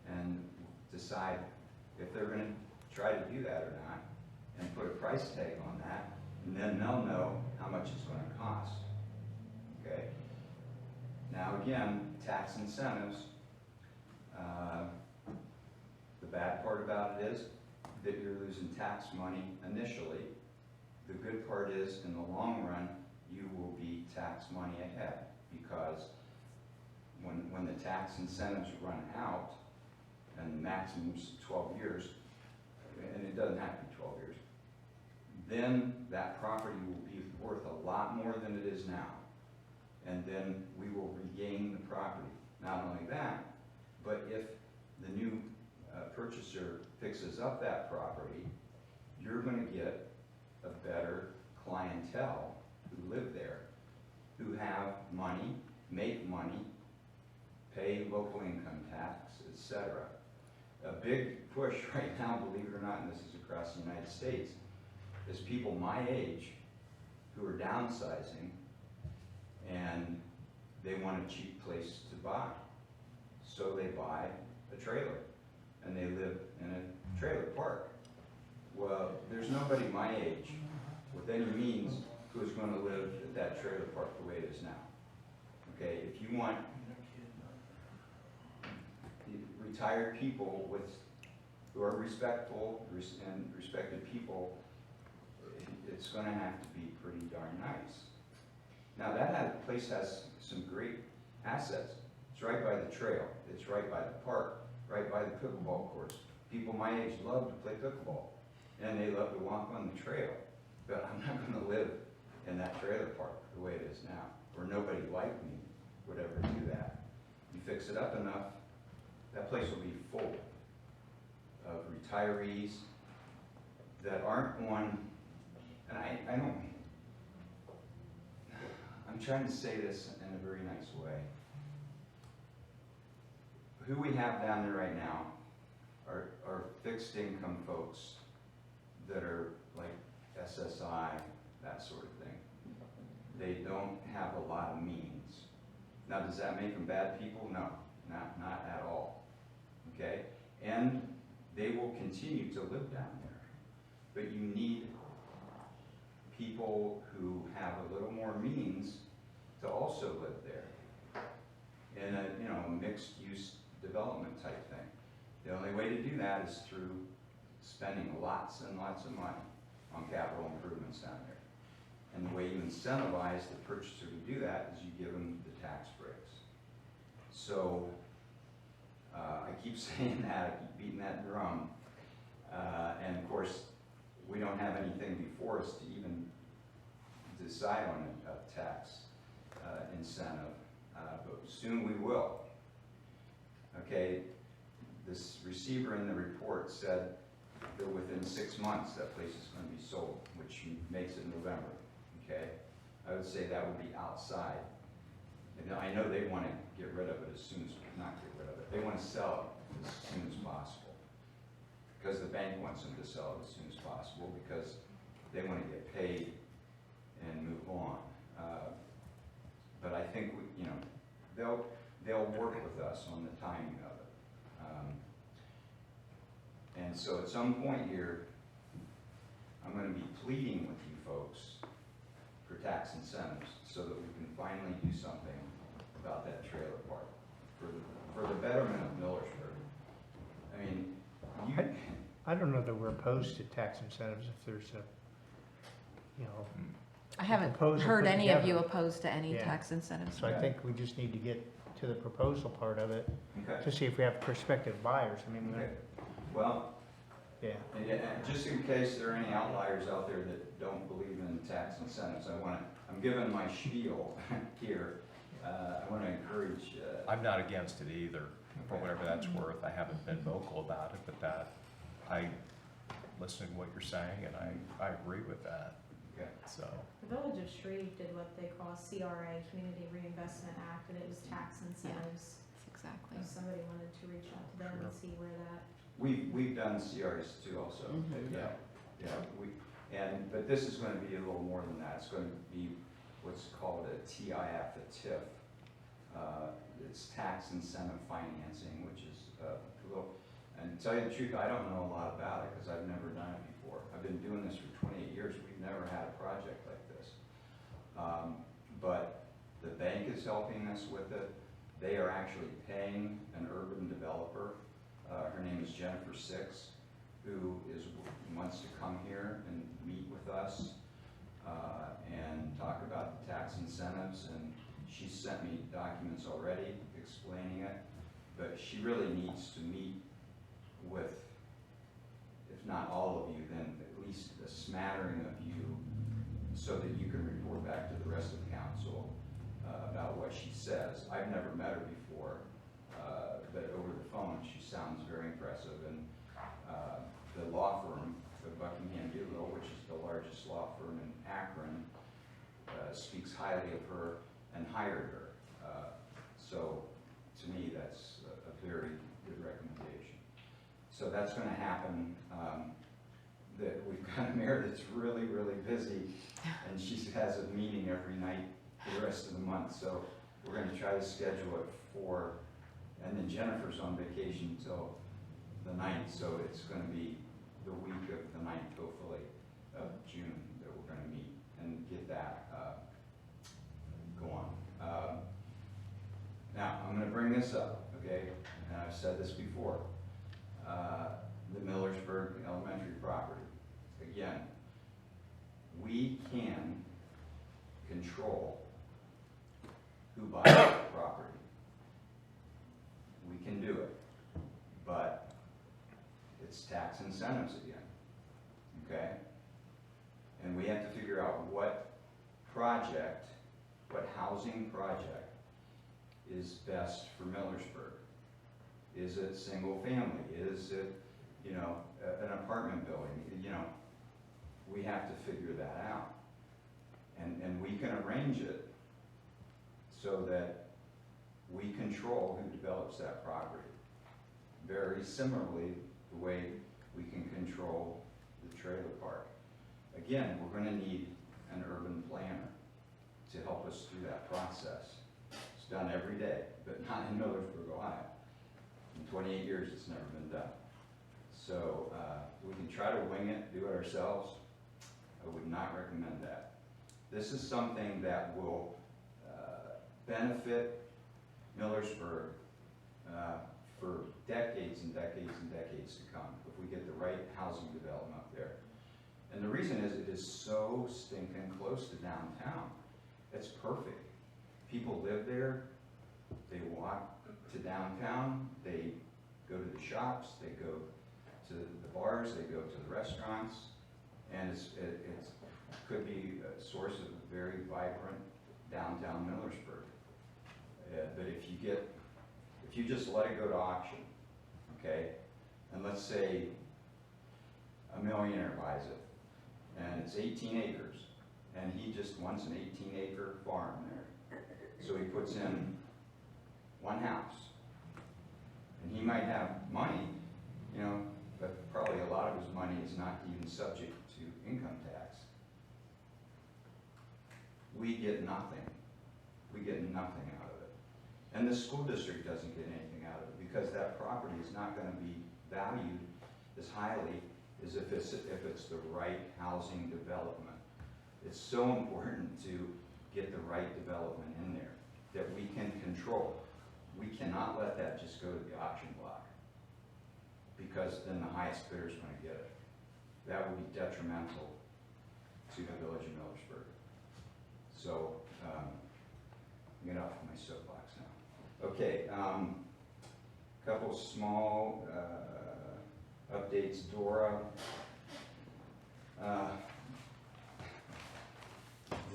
and decide if they're going to try to do that or not, and put a price tag on that, and then they'll know how much it's going to cost. Okay? Now again, tax incentives, the bad part about it is that you're losing tax money initially. The good part is, in the long run, you will be tax money ahead, because when the tax incentives run out, and the maximum's 12 years, and it doesn't have to be 12 years, then that property will be worth a lot more than it is now. And then we will regain the property. Not only that, but if the new purchaser fixes up that property, you're gonna get a better clientele who live there, who have money, make money, pay local income tax, etc. A big push right now, believe it or not, and this is across the United States, is people my age who are downsizing and they want a cheap place to buy. So they buy a trailer and they live in a trailer park. Well, there's nobody my age with any means who is going to live at that trailer park the way it is now. Okay, if you want retired people who are respectful and respected people, it's going to have to be pretty darn nice. Now that place has some great assets. It's right by the trail. It's right by the park, right by the pickleball course. People my age love to play pickleball, and they love to walk on the trail. But I'm not going to live in that trailer park the way it is now, where nobody like me would ever do that. You fix it up enough, that place will be full of retirees that aren't on, and I don't, I'm trying to say this in a very nice way. Who we have down there right now are fixed income folks that are like SSI, that sort of thing. They don't have a lot of means. Now, does that make them bad people? No, not at all. Okay? And they will continue to live down there. But you need people who have a little more means to also live there in a mixed-use development type thing. The only way to do that is through spending lots and lots of money on capital improvements down there. And the way you incentivize the purchaser to do that is you give them the tax breaks. So I keep saying that, I keep beating that drum. And of course, we don't have anything before us to even decide on a tax incentive, but soon we will. Okay, this receiver in the report said that within 6 months that place is going to be sold, which makes it November. Okay, I would say that would be outside. And I know they want to get rid of it as soon as, not get rid of it, they want to sell it as soon as possible. Because the bank wants them to sell it as soon as possible because they want to get paid and move on. But I think they'll work with us on the timing of it. And so at some point here, I'm going to be pleading with you folks for tax incentives so that we can finally do something about that trailer park for the betterment of Millersburg. I mean,
I don't know that we're opposed to tax incentives if there's
I haven't
proposal
heard
put
any of you
together.
opposed to any
Yeah.
tax incentives.
So I think we just need to get to the proposal part of it
okay.
to see if we have prospective buyers. I mean,
Okay. Well,
yeah.
and just in case there are any outliers out there that don't believe in tax incentives, I'm giving my spiel here. I want to encourage.
I'm not against it either, for whatever that's worth. I haven't been vocal about it, but I listen to what you're saying, and I agree with that.
Okay.
The Village of Shreve did what they call CRA, Community Reinvestment Act, and it was tax incentives.
Exactly.
If somebody wanted to reach out to them and see where that.
We've done CRs too also.
Mhm.
Yeah. But this is going to be a little more than that. It's going to be what's called a TIF, a TIF. It's tax incentive financing, which is a little. And to tell you the truth, I don't know a lot about it because I've never done it before. I've been doing this for 28 years. We've never had a project like this. But the bank is helping us with it. They are actually paying an urban developer. Her name is Jennifer Six, who wants to come here and meet with us and talk about the tax incentives. And she sent me documents already explaining it. But she really needs to meet with, if not all of you, then at least a smattering of you so that you can report back to the rest of the council about what she says. I've never met her before, but over the phone, she sounds very impressive. And the law firm of Buckingham Bugle, which is the largest law firm in Akron, speaks highly of her and hired her. So to me, that's a very good recommendation. So that's going to happen. That we've got a mayor that's really, really busy, and she has a meeting every night for the rest of the month. So we're going to try to schedule it for, and then Jennifer's on vacation until the 9th, so it's going to be the week of the 9th, hopefully, of June that we're going to meet and get that going. Now, I'm going to bring this up, okay? And I've said this before. The Millersburg Elementary property. Again, we can control who buys the property. We can do it, but it's tax incentives again, okay? And we have to figure out what project, what housing project is best for Millersburg. Is it single family? Is it, you know, an apartment building? You know, we have to figure that out. And we can arrange it so that we control who develops that property. Very similarly, the way we can control the trailer park. Again, we're going to need an urban planner to help us through that process. It's done every day, but not in Millersburg, Ohio. In 28 years, it's never been done. So we can try to wing it, do it ourselves. I would not recommend that. This is something that will benefit Millersburg for decades and decades and decades to come if we get the right housing development up there. And the reason is it is so stinking close to downtown. It's perfect. People live there, they walk to downtown, they go to the shops, they go to the bars, they go to the restaurants, and it could be a source of a very vibrant downtown Millersburg. But if you just let it go to auction, okay, and let's say a millionaire buys it, and it's 18 acres, and he just wants an 18-acre farm there. So he puts in one house, and he might have money, you know, but probably a lot of his money is not even subject to income tax. We get nothing. We get nothing out of it. And the school district doesn't get anything out of it because that property is not going to be valued as highly as if it's the right housing development. It's so important to get the right development in there that we can control. We cannot let that just go to the auction block because then the highest bidder is going to get it. That would be detrimental to the village of Millersburg. So, get off my soapbox now. Okay, couple small updates. Dora,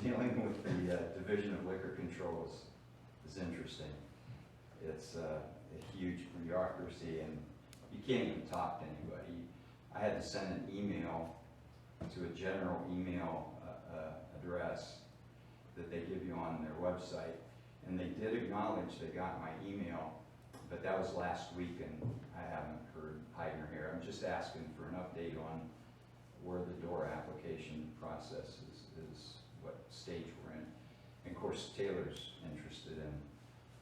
dealing with the Division of Liquor Control is interesting. It's a huge bureaucracy, and you can't even talk to anybody. I had to send an email to a general email address that they give you on their website, and they did acknowledge they got my email, but that was last week, and I haven't heard hide nor hair. I'm just asking for an update on where the DORA application process is what stage we're in. And of course, Taylor's interested in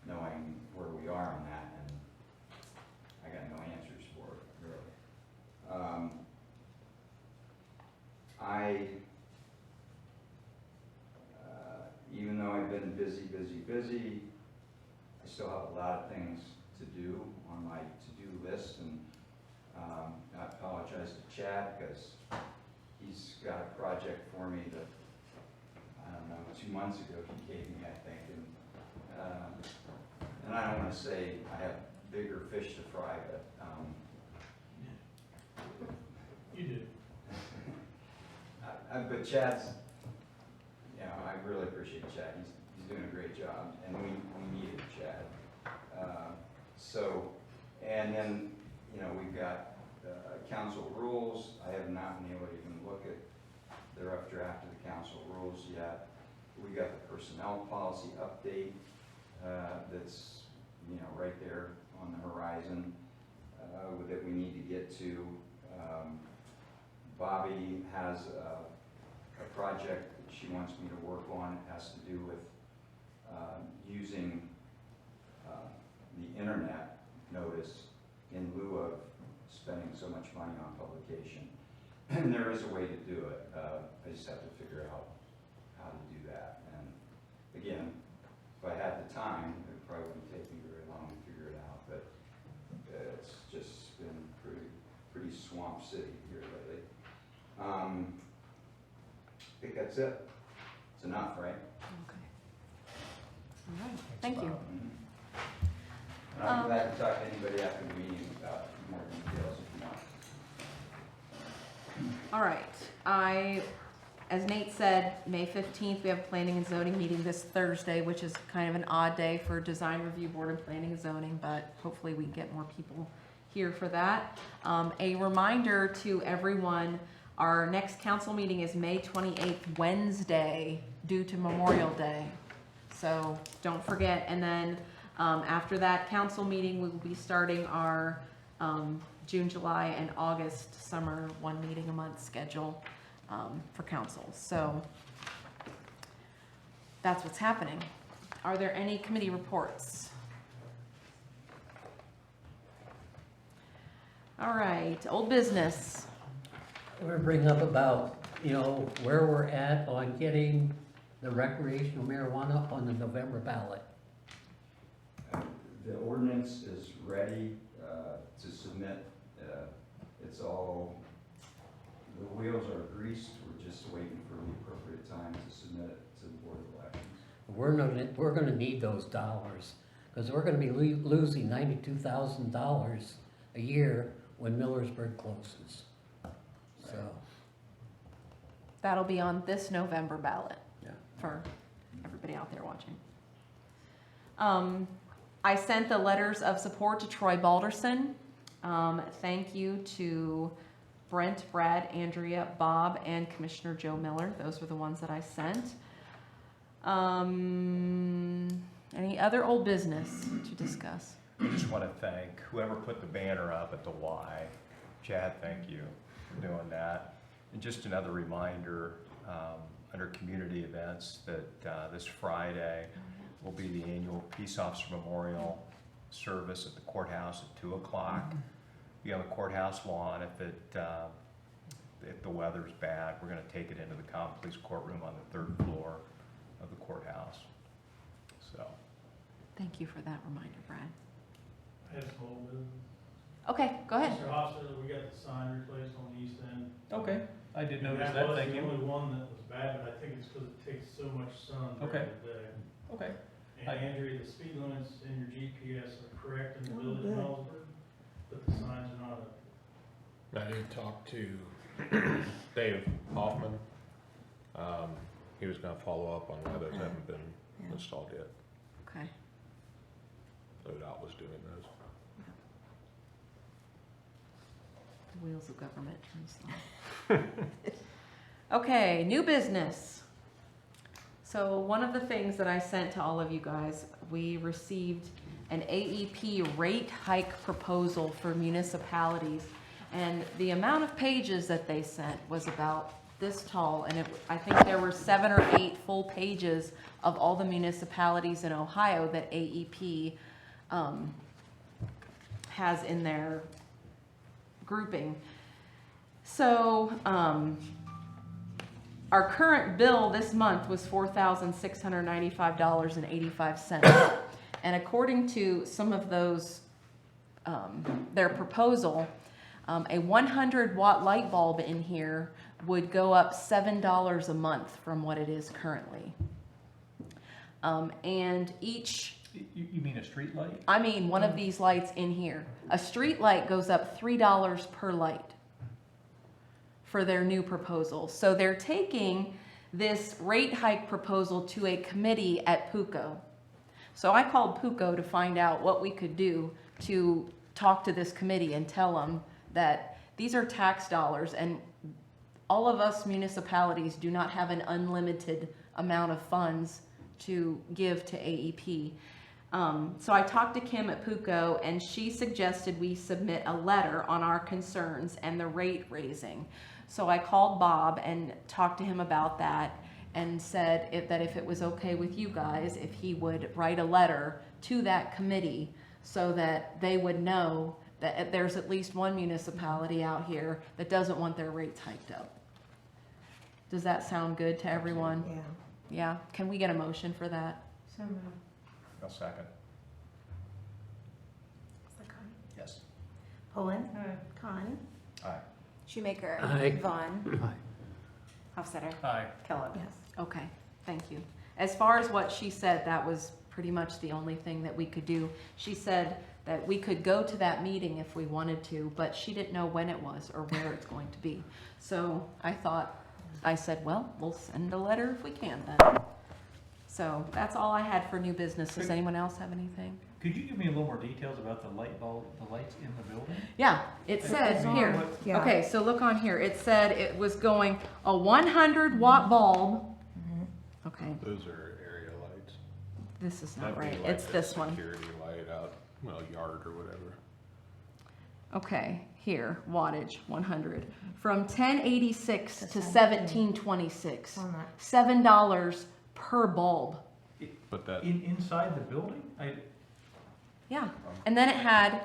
knowing where we are on that, and I got no answers for it, really. Even though I've been busy, I still have a lot of things to do on my to-do list, and I apologize to Chad because he's got a project for me that, I don't know, 2 months ago he gave me, I think, and I don't want to say I have bigger fish to fry, but
You did.
but Chad's really appreciate Chad. He's doing a great job, and we needed Chad. So, and then, you know, we've got council rules. I have not been able to even look at the rough draft of the council rules yet. We got the personnel policy update that's, you know, right there on the horizon that we need to get to. Bobby has a project that she wants me to work on. It has to do with using the internet notice in lieu of spending so much money on publication. And there is a way to do it. I just have to figure out how to do that. And again, if I had the time, it probably wouldn't take me very long to figure it out. But it's just been pretty swamp city here lately. I think that's it. It's enough, right?
Okay. All right, thank you.
And I'm glad to talk to anybody after the meeting about more details if you want.
All right, as Nate said, May 15th, we have a planning and zoning meeting this Thursday, which is kind of an odd day for design review board and planning and zoning, but hopefully we can get more people here for that. A reminder to everyone, our next council meeting is May 28th, Wednesday, due to Memorial Day. So don't forget. And then after that council meeting, we will be starting our June, July, and August summer 1 meeting a month schedule for council. So that's what's happening. Are there any committee reports? All right, old business.
We're gonna bring up about, you know, where we're at on getting the recreational marijuana on the November ballot.
The ordinance is ready to submit. It's all, the wheels are greased. We're just waiting for the appropriate time to submit it to the Board of Elections.
We're gonna need those dollars, because we're gonna be losing $92,000 a year when Millersburg closes. So,
That'll be on this November ballot.
Yeah.
For everybody out there watching. I sent the letters of support to Troy Balderson. Thank you to Brent, Brad, Andrea, Bob, and Commissioner Joe Miller. Those were the ones that I sent. Any other old business to discuss?
I just want to thank whoever put the banner up at the Y. Chad, thank you for doing that. And just another reminder, under community events, that this Friday will be the annual Peace Officer Memorial service at the courthouse at 2 o'clock. Be on the courthouse lawn. If the weather's bad, we're going to take it into the Common Police courtroom on the 3rd floor of the courthouse. So.
Thank you for that reminder, Brad.
I have some old business.
Okay, go ahead.
Mr. Hofstadter, we got the sign replaced on the east end.
Okay, I did notice that,
That was
thank
the
you.
only one that was bad, but I think it's because it takes so much sun during the day.
Okay.
And Andrea, the speed limits in your GPS are correct in the
Oh,
village
good.
of Millersburg, but the signs are not up.
I did talk to Dave Hoffman. He was gonna follow up on why those haven't been
Yeah.
installed yet.
Okay.
ODOT was doing those.
The wheels of government turn slow. Okay, new business. So one of the things that I sent to all of you guys, we received an AEP rate hike proposal for municipalities. And the amount of pages that they sent was about this tall. And I think there were 7 or 8 full pages of all the municipalities in Ohio that AEP has in their grouping. So our current bill this month was $4,695.85. And according to some of those, their proposal, a 100-watt light bulb in here would go up $7 a month from what it is currently. And each...
You mean a street light?
I mean, one of these lights in here. A street light goes up $3 per light for their new proposal. So they're taking this rate hike proposal to a committee at PUCO. So I called PUCO to find out what we could do to talk to this committee and tell them that these are tax dollars and all of us municipalities do not have an unlimited amount of funds to give to AEP. So I talked to Kim at PUCO and she suggested we submit a letter on our concerns and the rate raising. So I called Bob and talked to him about that and said that if it was okay with you guys, if he would write a letter to that committee so that they would know that there's at least one municipality out here that doesn't want their rates hiked up. Does that sound good to everyone?
Yeah.
Yeah, can we get a motion for that?
So moved.
I'll second.
Yes.
Poland. Con.
Aye.
Shoemaker.
Aye.
Vaughn.
Aye.
Hofstadter.
Aye.
Kellogg.
Yes.
Okay, thank you. As far as what she said, that was pretty much the only thing that we could do. She said that we could go to that meeting if we wanted to, but she didn't know when it was or where it's going to be. So I said, well, we'll send a letter if we can then. So that's all I had for new business. Does anyone else have anything?
Could you give me a little more details about the light bulb, the lights in the building?
Yeah, it said here.
Yeah.
Okay, so look on here. It said it was going a 100-watt bulb. Okay,
Those are area lights.
this is not
That'd be
right.
like
It's
a
this one.
Security light out, well, yard or whatever.
Okay, here, wattage, 100. From 1086 to 1726.
On that.
$7 per bulb.
But that,
Inside the building?
Yeah, and then it had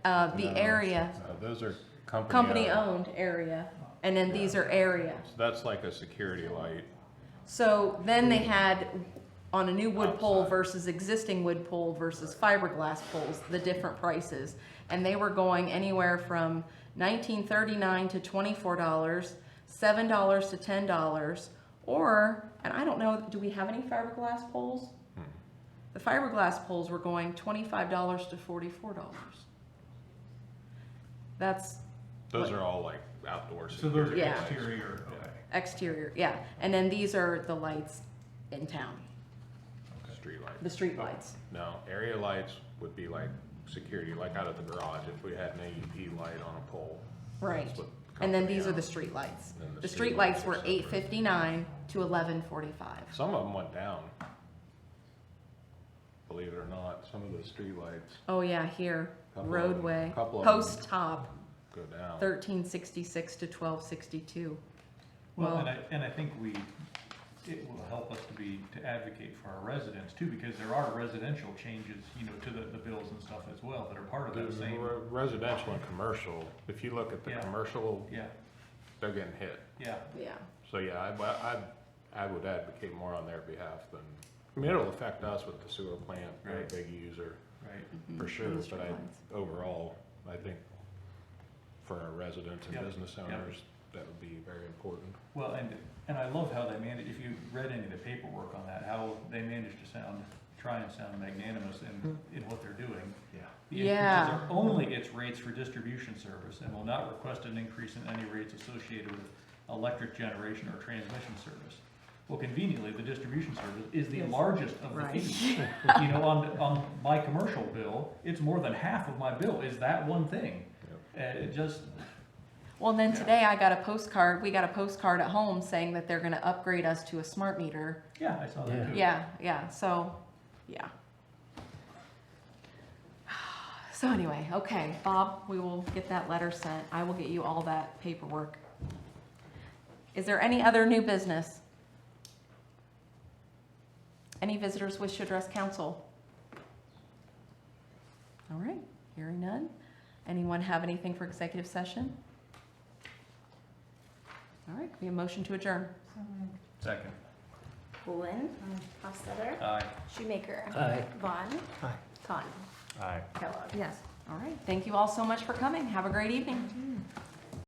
the
No.
area,
those are company
company-owned area, and then these are area.
So that's like a security light.
So then they had, on a new wood pole
Outside.
versus existing wood pole versus fiberglass poles, the different prices. And they were going anywhere from $19.39 to $24, $7 to $10, or, and I don't know, do we have any fiberglass poles? The fiberglass poles were going $25 to $44. That's
Those are all like outdoor
So those
security
are
Yeah.
lights.
exterior, okay.
exterior, yeah. And then these are the lights in town,
Street lights.
the street lights.
No, area lights would be like security, like out of the garage, if we had an AEP light on a pole.
Right.
That's what
And then
company
these are the
owns.
street lights.
Then the
The
street
street lights
lights
were
are separate.
$8.59 to $11.45.
Some of them went down. Believe it or not, some of the street lights
Oh yeah, here,
Couple of them-
roadway,
couple of them.
post top,
go down.
1366 to 1262.
Well,
Well,
and I think it will help us to advocate for our residents too, because there are residential changes, to the bills and stuff as well that are part of that
The
same.
residential and commercial, if you look at the
Yeah.
commercial,
Yeah,
they're getting hit.
yeah.
yeah.
So yeah, I would advocate more on their behalf than, I mean, it'll affect us with the sewer plant, we're a
Right.
big user
Right.
for
Mhm,
sure,
and the
but
streetlights.
overall, I think for our residents and
Yep,
business
yep.
owners, that would be very important.
Well, and I love how they manage, if you read any of the paperwork on that, how they manage to try and sound magnanimous in what they're doing.
Yeah.
The
Yeah.
increases are only its rates for distribution service and will not request an increase in any rates associated with electric generation or transmission service. Well, conveniently, the distribution service is the
Yes.
largest of the
Right.
fees. On my commercial bill, it's more than half of my bill is that one thing. It just,
Well, and then
Yeah.
today we got a postcard at home saying that they're gonna upgrade us to a smart meter.
yeah, I saw that too.
Yeah, so, yeah. So anyway, okay, Bob, we will get that letter sent. I will get you all that paperwork. Is there any other new business? Any visitors wish to address council? All right, hearing none. Anyone have anything for executive session? All right, can we have a motion to adjourn?
Second.
Poland. Hofstadter.
Aye.
Shoemaker.
Aye.
Vaughn.
Aye.
Con.
Aye.
Kellogg.
Yes.
All right, thank you all so much for coming. Have a great evening.